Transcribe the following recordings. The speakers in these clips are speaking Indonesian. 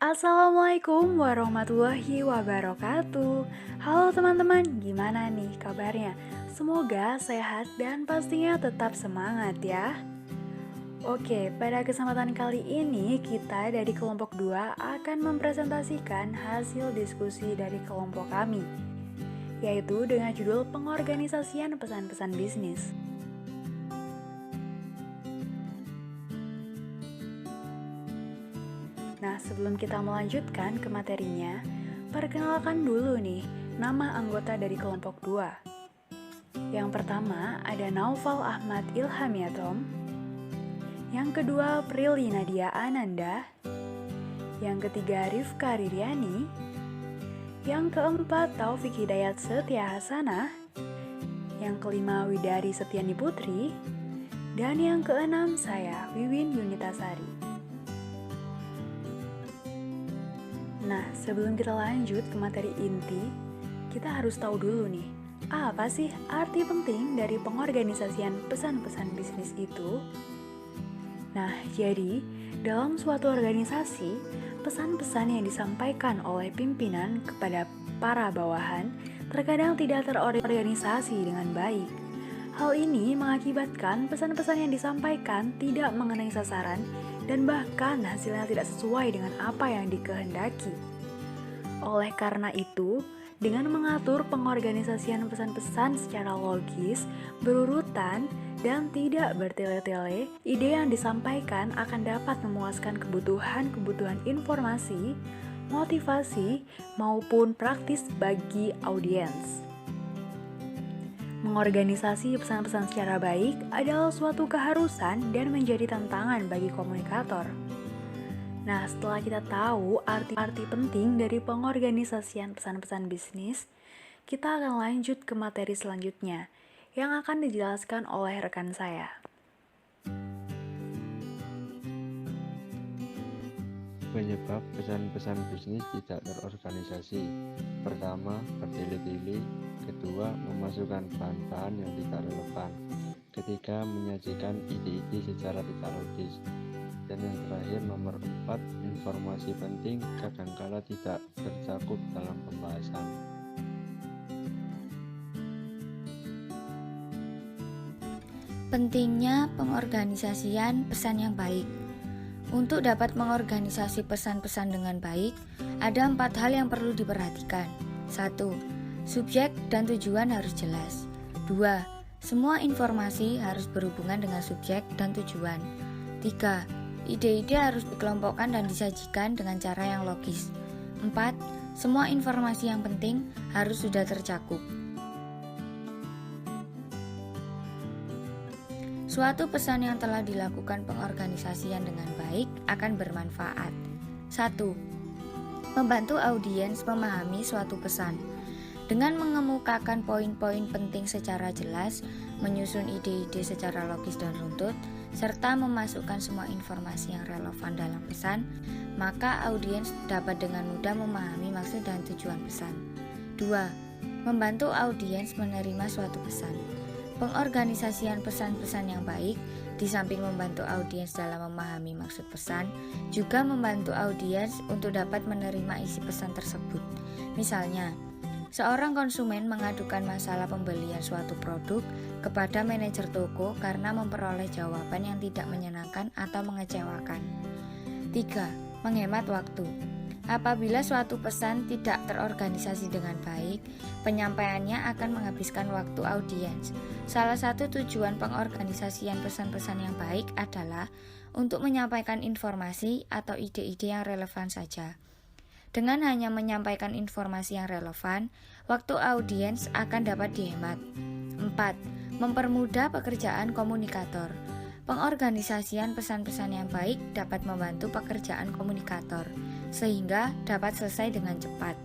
Assalamualaikum warahmatullahi wabarakatuh. Halo teman-teman, gimana nih kabarnya? Semoga sehat dan pastinya tetap semangat ya. Oke, pada kesempatan kali ini kita dari kelompok 2 akan mempresentasikan hasil diskusi dari kelompok kami, yaitu dengan judul Pengorganisasian Pesan-pesan Bisnis. Nah, sebelum kita melanjutkan ke materinya, perkenalkan dulu nih nama anggota dari kelompok 2. Yang pertama ada Naufal Ahmad Ilhamiatom. Yang kedua Prilly Nadia Ananda. Yang ketiga Rifka Riryani. Yang keempat Taufik Hidayat Setia Hasanah. Yang kelima Widari Setiani Putri. Dan yang keenam saya, Wiwin Yunitasari. Nah, sebelum kita lanjut ke materi inti, kita harus tahu dulu nih, apa sih arti penting dari pengorganisasian pesan-pesan bisnis itu? Nah, jadi dalam suatu organisasi, pesan-pesan yang disampaikan oleh pimpinan kepada para bawahan terkadang tidak terorganisasi dengan baik. Hal ini mengakibatkan pesan-pesan yang disampaikan tidak mengenai sasaran dan bahkan hasilnya tidak sesuai dengan apa yang dikehendaki. Oleh karena itu, dengan mengatur pengorganisasian pesan-pesan secara logis, berurutan, dan tidak bertele-tele, ide yang disampaikan akan dapat memuaskan kebutuhan-kebutuhan informasi, motivasi, maupun praktis bagi audiens. Mengorganisasi pesan-pesan secara baik adalah suatu keharusan dan menjadi tantangan bagi komunikator. Nah, setelah kita tahu arti penting dari pengorganisasian pesan-pesan bisnis, kita akan lanjut ke materi selanjutnya yang akan dijelaskan oleh rekan saya. Penyebab pesan-pesan bisnis tidak terorganisasi. Pertama, bertele-tele. Kedua, memasukkan bahan-bahan yang tidak relevan. Ketiga, menyajikan ide-ide secara tidak logis. Dan yang terakhir, nomor 4, informasi penting kadangkala tidak tercakup dalam pembahasan. Pentingnya pengorganisasian pesan yang baik. Untuk dapat mengorganisasi pesan-pesan dengan baik, ada 4 hal yang perlu diperhatikan. 1. Subjek dan tujuan harus jelas. 2. Semua informasi harus berhubungan dengan subjek dan tujuan. 3. Ide-ide harus dikelompokkan dan disajikan dengan cara yang logis. 4. Semua informasi yang penting harus sudah tercakup. Suatu pesan yang telah dilakukan pengorganisasian dengan baik akan bermanfaat. 1. Membantu audiens memahami suatu pesan. Dengan mengemukakan poin-poin penting secara jelas, menyusun ide-ide secara logis dan runtut, serta memasukkan semua informasi yang relevan dalam pesan, maka audiens dapat dengan mudah memahami maksud dan tujuan pesan. 2. Membantu audiens menerima suatu pesan. Pengorganisasian pesan-pesan yang baik, di samping membantu audiens dalam memahami maksud pesan, juga membantu audiens untuk dapat menerima isi pesan tersebut. Misalnya, seorang konsumen mengadukan masalah pembelian suatu produk kepada manajer toko karena memperoleh jawaban yang tidak menyenangkan atau mengecewakan. 3. Menghemat waktu. Apabila suatu pesan tidak terorganisasi dengan baik, penyampaiannya akan menghabiskan waktu audiens. Salah satu tujuan pengorganisasian pesan-pesan yang baik adalah untuk menyampaikan informasi atau ide-ide yang relevan saja. Dengan hanya menyampaikan informasi yang relevan, waktu audiens akan dapat dihemat. 4. Mempermudah pekerjaan komunikator. Pengorganisasian pesan-pesan yang baik dapat membantu pekerjaan komunikator, sehingga dapat selesai dengan cepat.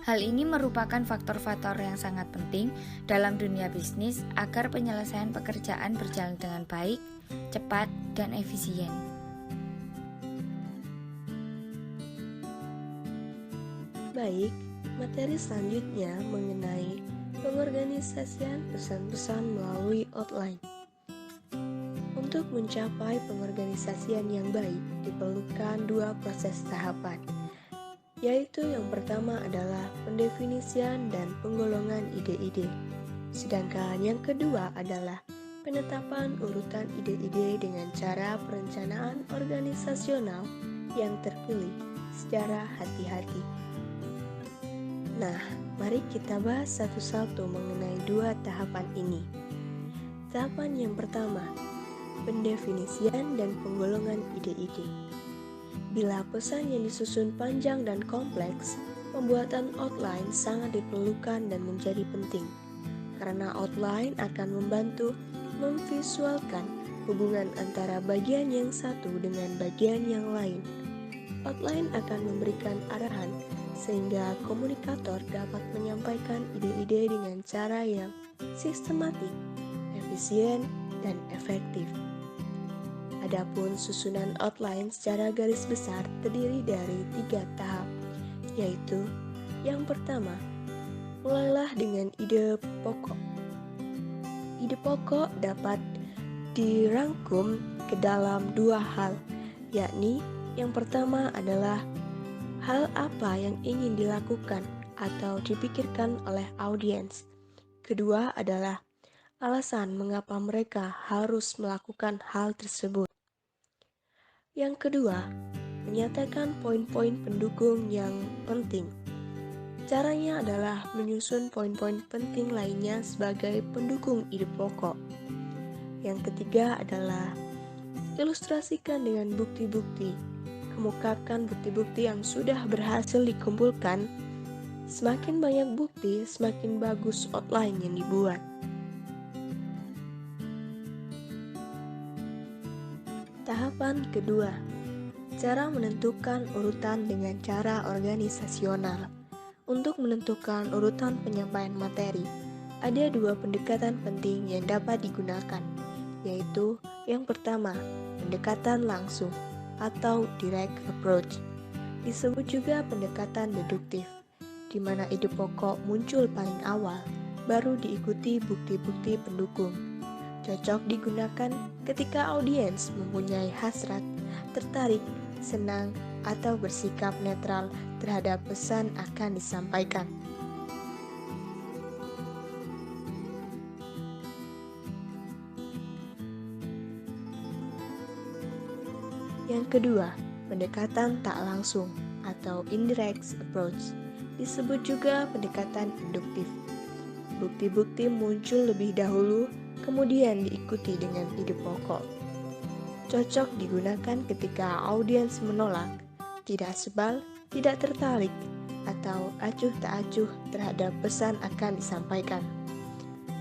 Hal ini merupakan faktor-faktor yang sangat penting dalam dunia bisnis agar penyelesaian pekerjaan berjalan dengan baik, cepat, dan efisien. Baik, materi selanjutnya mengenai pengorganisasian pesan-pesan melalui outline. Untuk mencapai pengorganisasian yang baik, diperlukan dua proses tahapan, yaitu yang pertama adalah pendefinisian dan penggolongan ide-ide. Sedangkan yang kedua adalah penetapan urutan ide-ide dengan cara perencanaan organisasional yang terpilih secara hati-hati. Nah, mari kita bahas satu-satu mengenai dua tahapan ini. Tahapan yang pertama, pendefinisian dan penggolongan ide-ide. Bila pesan yang disusun panjang dan kompleks, pembuatan outline sangat diperlukan dan menjadi penting, karena outline akan membantu memvisualkan hubungan antara bagian yang satu dengan bagian yang lain. Outline akan memberikan arahan sehingga komunikator dapat menyampaikan ide-ide dengan cara yang sistematik, efisien, dan efektif. Adapun susunan outline secara garis besar terdiri dari 3 tahap, yaitu yang pertama, mulailah dengan ide pokok. Ide pokok dapat dirangkum ke dalam 2 hal, yakni yang pertama adalah hal apa yang ingin dilakukan atau dipikirkan oleh audiens. Kedua adalah alasan mengapa mereka harus melakukan hal tersebut. Yang kedua, menyatakan poin-poin pendukung yang penting. Caranya adalah menyusun poin-poin penting lainnya sebagai pendukung ide pokok. Yang ketiga adalah ilustrasikan dengan bukti-bukti. Kemukakan bukti-bukti yang sudah berhasil dikumpulkan. Semakin banyak bukti, semakin bagus outline yang dibuat. Tahapan kedua, cara menentukan urutan dengan cara organisasional. Untuk menentukan urutan penyampaian materi, ada 2 pendekatan penting yang dapat digunakan, yaitu yang pertama, pendekatan langsung atau direct approach. Disebut juga pendekatan deduktif, di mana ide pokok muncul paling awal, baru diikuti bukti-bukti pendukung. Cocok digunakan ketika audiens mempunyai hasrat, tertarik, senang, atau bersikap netral terhadap pesan akan disampaikan. Yang kedua, pendekatan tak langsung atau indirect approach. Disebut juga pendekatan induktif. Bukti-bukti muncul lebih dahulu, kemudian diikuti dengan ide pokok. Cocok digunakan ketika audiens menolak, tidak sebal, tidak tertarik, atau acuh tak acuh terhadap pesan akan disampaikan.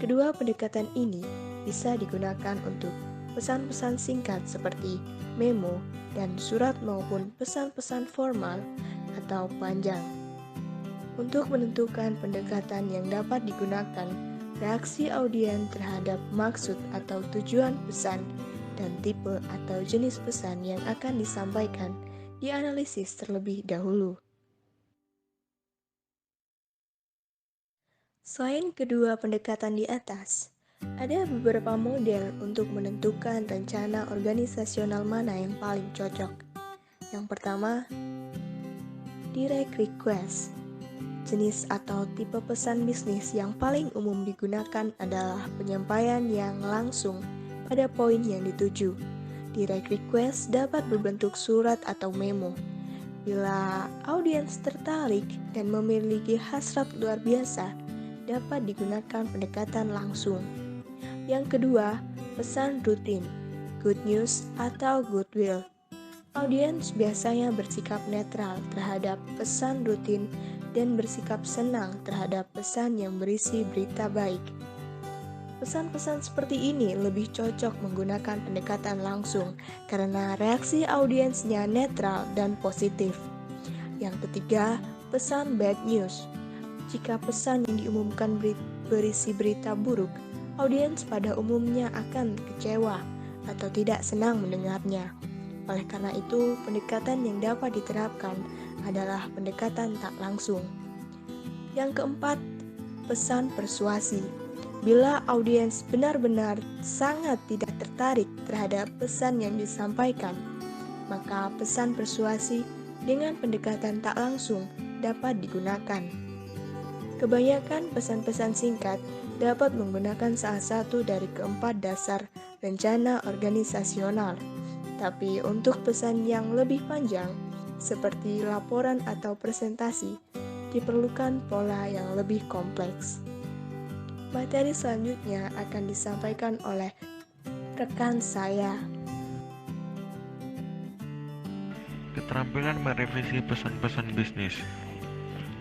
Kedua pendekatan ini bisa digunakan untuk pesan-pesan singkat seperti memo dan surat maupun pesan-pesan formal atau panjang. Untuk menentukan pendekatan yang dapat digunakan, reaksi audiens terhadap maksud atau tujuan pesan dan tipe atau jenis pesan yang akan disampaikan dianalisis terlebih dahulu. Selain kedua pendekatan di atas, ada beberapa model untuk menentukan rencana organisasional mana yang paling cocok. Yang pertama, direct request. Jenis atau tipe pesan bisnis yang paling umum digunakan adalah penyampaian yang langsung pada poin yang dituju. Direct request dapat berbentuk surat atau memo. Bila audiens tertarik dan memiliki hasrat luar biasa, dapat digunakan pendekatan langsung. Yang kedua, pesan rutin, good news atau goodwill. Audiens biasanya bersikap netral terhadap pesan rutin dan bersikap senang terhadap pesan yang berisi berita baik. Pesan-pesan seperti ini lebih cocok menggunakan pendekatan langsung karena reaksi audiensnya netral dan positif. Yang ketiga, pesan bad news. Jika pesan yang diumumkan berisi berita buruk, audiens pada umumnya akan kecewa atau tidak senang mendengarnya. Oleh karena itu, pendekatan yang dapat diterapkan adalah pendekatan tak langsung. Yang keempat, pesan persuasi. Bila audiens benar-benar sangat tidak tertarik terhadap pesan yang disampaikan, maka pesan persuasi dengan pendekatan tak langsung dapat digunakan. Kebanyakan pesan-pesan singkat dapat menggunakan salah satu dari keempat dasar rencana organisasional. Tapi untuk pesan yang lebih panjang, seperti laporan atau presentasi, diperlukan pola yang lebih kompleks. Materi selanjutnya akan disampaikan oleh rekan saya. Keterampilan merevisi pesan-pesan bisnis.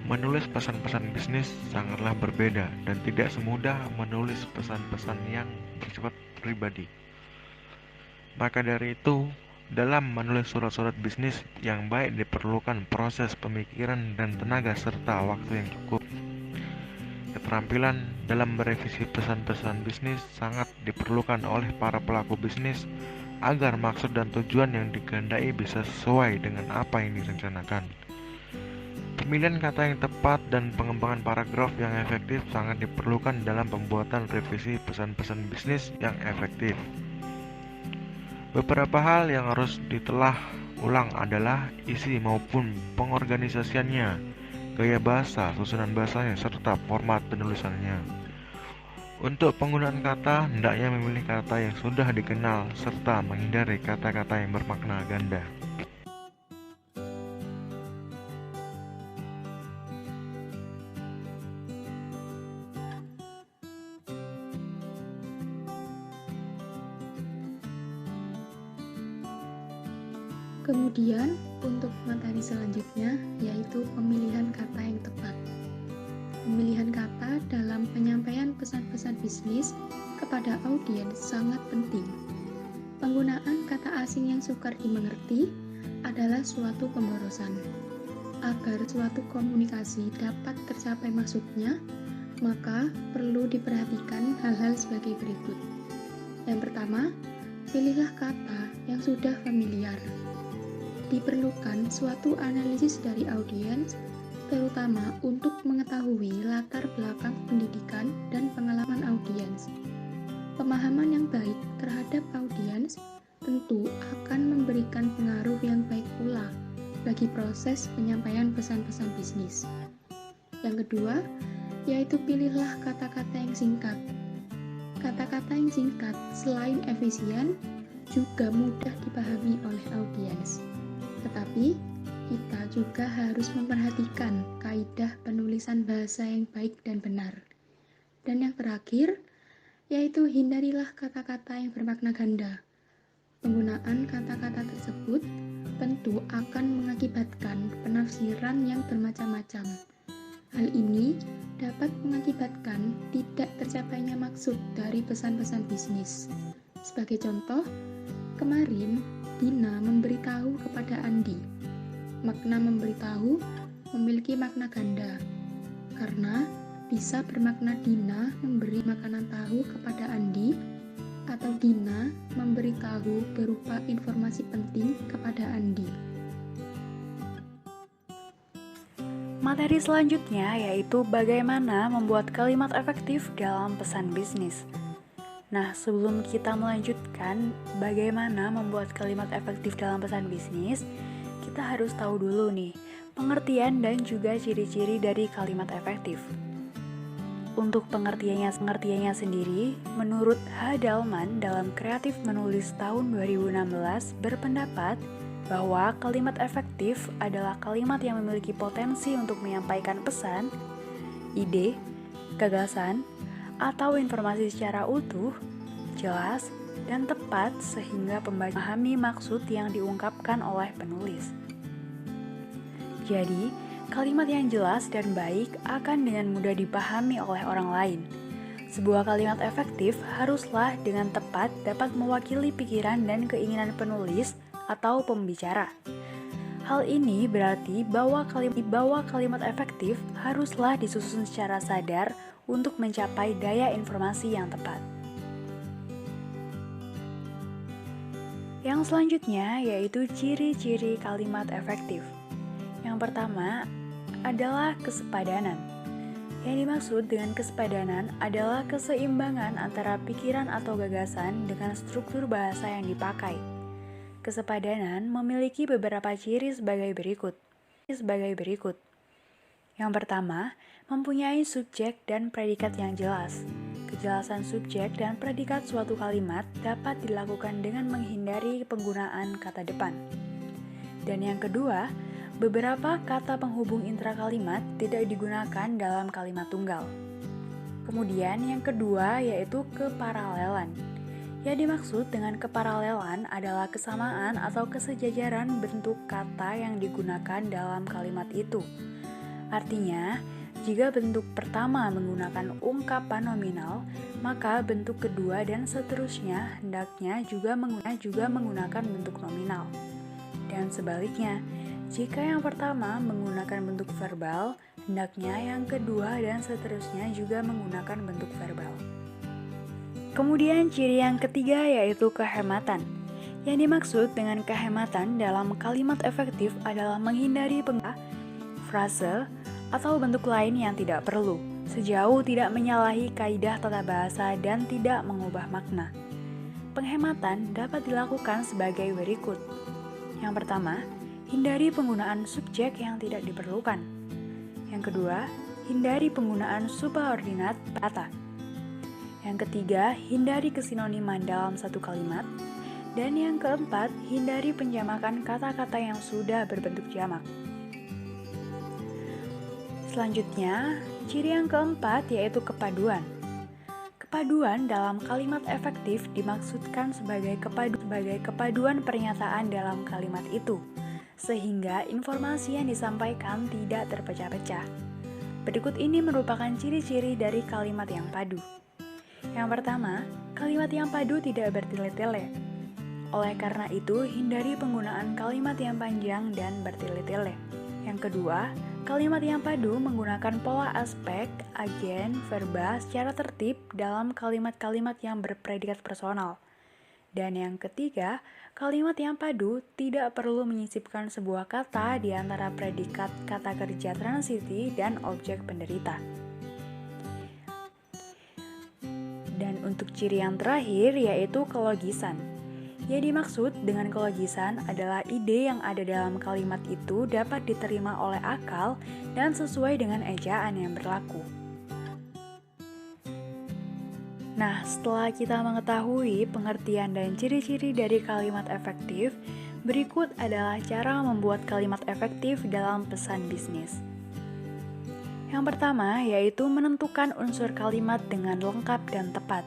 Menulis pesan-pesan bisnis sangatlah berbeda dan tidak semudah menulis pesan-pesan yang bersifat pribadi. Maka dari itu, dalam menulis surat-surat bisnis yang baik diperlukan proses pemikiran dan tenaga serta waktu yang cukup. Keterampilan dalam merevisi pesan-pesan bisnis sangat diperlukan oleh para pelaku bisnis agar maksud dan tujuan yang dikehendaki bisa sesuai dengan apa yang direncanakan. Pemilihan kata yang tepat dan pengembangan paragraf yang efektif sangat diperlukan dalam pembuatan revisi pesan-pesan bisnis yang efektif. Beberapa hal yang harus ditelah ulang adalah isi maupun pengorganisasiannya, gaya bahasa, susunan bahasanya, serta format penulisannya. Untuk penggunaan kata, hendaknya memilih kata yang sudah dikenal serta menghindari kata-kata yang bermakna ganda. Kemudian, untuk materi selanjutnya yaitu pemilihan kata yang tepat. Pemilihan kata dalam penyampaian pesan-pesan bisnis kepada audiens sangat penting. Penggunaan kata asing yang sukar dimengerti adalah suatu pemborosan. Agar suatu komunikasi dapat tercapai maksudnya, maka perlu diperhatikan hal-hal sebagai berikut. Yang pertama, pilihlah kata yang sudah familiar. Diperlukan suatu analisis dari audiens, terutama untuk mengetahui latar belakang pendidikan dan pengalaman audiens. Pemahaman yang baik terhadap audiens tentu akan memberikan pengaruh yang baik pula bagi proses penyampaian pesan-pesan bisnis. Yang kedua, yaitu pilihlah kata-kata yang singkat. Kata-kata yang singkat selain efisien, juga mudah dipahami oleh audiens. Tetapi, kita juga harus memperhatikan kaidah penulisan bahasa yang baik dan benar. Dan yang terakhir, yaitu hindarilah kata-kata yang bermakna ganda. Penggunaan kata-kata tersebut tentu akan mengakibatkan penafsiran yang bermacam-macam. Hal ini dapat mengakibatkan tidak tercapainya maksud dari pesan-pesan bisnis. Sebagai contoh, kemarin Dina memberitahu kepada Andi. Makna memberitahu memiliki makna ganda, karena bisa bermakna Dina memberi makanan tahu kepada Andi, atau Dina memberitahu berupa informasi penting kepada Andi. Materi selanjutnya yaitu bagaimana membuat kalimat efektif dalam pesan bisnis. Nah, sebelum kita melanjutkan bagaimana membuat kalimat efektif dalam pesan bisnis, kita harus tahu dulu nih, pengertian dan juga ciri-ciri dari kalimat efektif. Untuk pengertiannya sendiri, menurut H. Dalman dalam Kreatif Menulis tahun 2016 berpendapat bahwa kalimat efektif adalah kalimat yang memiliki potensi untuk menyampaikan pesan, ide, gagasan, atau informasi secara utuh, jelas, dan tepat sehingga pembaca memahami maksud yang diungkapkan oleh penulis. Jadi, kalimat yang jelas dan baik akan dengan mudah dipahami oleh orang lain. Sebuah kalimat efektif haruslah dengan tepat dapat mewakili pikiran dan keinginan penulis atau pembicara. Hal ini berarti bahwa kalimat efektif haruslah disusun secara sadar untuk mencapai daya informasi yang tepat. Yang selanjutnya yaitu ciri-ciri kalimat efektif. Yang pertama adalah kesepadanan. Yang dimaksud dengan kesepadanan adalah keseimbangan antara pikiran atau gagasan dengan struktur bahasa yang dipakai. Kesepadanan memiliki beberapa ciri sebagai berikut. Yang pertama, mempunyai subjek dan predikat yang jelas. Kejelasan subjek dan predikat suatu kalimat dapat dilakukan dengan menghindari penggunaan kata depan. Dan yang kedua, beberapa kata penghubung intrakalimat tidak digunakan dalam kalimat tunggal. Kemudian yang kedua yaitu keparalelan. Yang dimaksud dengan keparalelan adalah kesamaan atau kesejajaran bentuk kata yang digunakan dalam kalimat itu. Artinya, jika bentuk pertama menggunakan ungkapan nominal, maka bentuk kedua dan seterusnya hendaknya juga menggunakan bentuk nominal. Dan sebaliknya, jika yang pertama menggunakan bentuk verbal, hendaknya yang kedua dan seterusnya juga menggunakan bentuk verbal. Kemudian ciri yang ketiga yaitu kehematan. Yang dimaksud dengan kehematan dalam kalimat efektif adalah menghindari frase atau bentuk lain yang tidak perlu, sejauh tidak menyalahi kaidah tata bahasa dan tidak mengubah makna. Penghematan dapat dilakukan sebagai berikut. Yang pertama, hindari penggunaan subjek yang tidak diperlukan. Yang kedua, hindari penggunaan subordinat kata. Yang ketiga, hindari kesinoniman dalam satu kalimat. Dan yang keempat, hindari penjamakan kata-kata yang sudah berbentuk jamak. Selanjutnya, ciri yang keempat yaitu kepaduan. Kepaduan dalam kalimat efektif dimaksudkan sebagai kepaduan pernyataan dalam kalimat itu, sehingga informasi yang disampaikan tidak terpecah-pecah. Berikut ini merupakan ciri-ciri dari kalimat yang padu. Yang pertama, kalimat yang padu tidak bertele-tele. Oleh karena itu, hindari penggunaan kalimat yang panjang dan bertele-tele. Yang kedua, kalimat yang padu menggunakan pola aspek, agen, verba secara tertib dalam kalimat-kalimat yang berpredikat personal. Dan yang ketiga, kalimat yang padu tidak perlu menyisipkan sebuah kata di antara predikat kata kerja transiti dan objek penderita. Dan untuk ciri yang terakhir yaitu kelogisan. Yang dimaksud dengan kelogisan adalah ide yang ada dalam kalimat itu dapat diterima oleh akal dan sesuai dengan ejaan yang berlaku. Nah, setelah kita mengetahui pengertian dan ciri-ciri dari kalimat efektif, berikut adalah cara membuat kalimat efektif dalam pesan bisnis. Yang pertama yaitu menentukan unsur kalimat dengan lengkap dan tepat.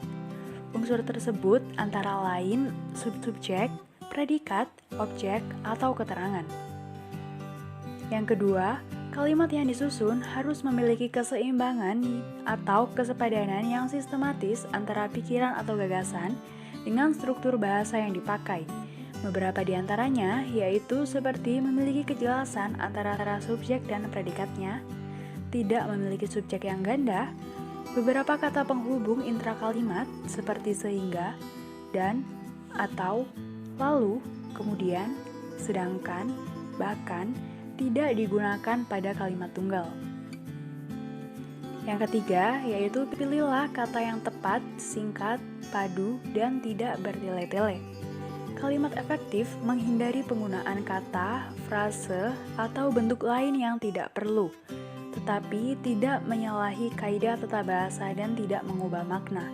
Unsur tersebut antara lain subjek, predikat, objek, atau keterangan. Yang kedua, kalimat yang disusun harus memiliki keseimbangan atau kesepadanan yang sistematis antara pikiran atau gagasan dengan struktur bahasa yang dipakai. Beberapa di antaranya yaitu seperti memiliki kejelasan antara subjek dan predikatnya, tidak memiliki subjek yang ganda, beberapa kata penghubung intrakalimat seperti sehingga, dan, atau, lalu, kemudian, sedangkan, bahkan, tidak digunakan pada kalimat tunggal. Yang ketiga yaitu pilihlah kata yang tepat, singkat, padu, dan tidak bertele-tele. Kalimat efektif menghindari penggunaan kata, frase, atau bentuk lain yang tidak perlu, tetapi tidak menyalahi kaidah tata bahasa dan tidak mengubah makna.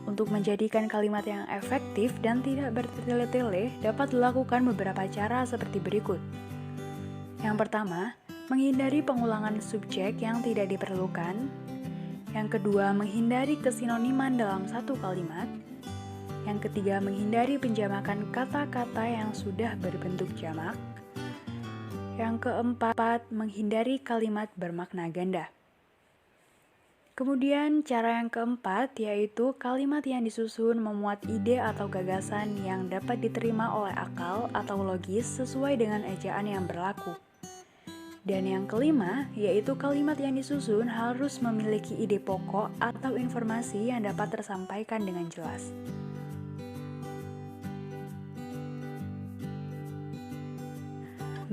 Untuk menjadikan kalimat yang efektif dan tidak bertele-tele dapat dilakukan beberapa cara seperti berikut. Yang pertama, menghindari pengulangan subjek yang tidak diperlukan. Yang kedua, menghindari kesinoniman dalam satu kalimat. Yang ketiga, menghindari penjamakan kata-kata yang sudah berbentuk jamak. Yang keempat, menghindari kalimat bermakna ganda. Kemudian cara yang keempat yaitu kalimat yang disusun memuat ide atau gagasan yang dapat diterima oleh akal atau logis sesuai dengan ejaan yang berlaku. Dan yang kelima yaitu kalimat yang disusun harus memiliki ide pokok atau informasi yang dapat tersampaikan dengan jelas.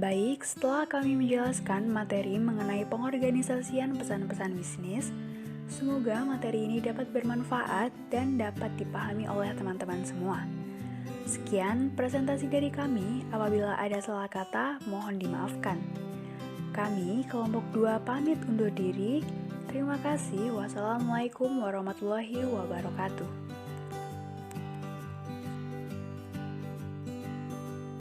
Baik, setelah kami menjelaskan materi mengenai pengorganisasian pesan-pesan bisnis, semoga materi ini dapat bermanfaat dan dapat dipahami oleh teman-teman semua. Sekian presentasi dari kami, apabila ada salah kata mohon dimaafkan. Kami kelompok 2 pamit undur diri. Terima kasih. Wassalamualaikum warahmatullahi wabarakatuh.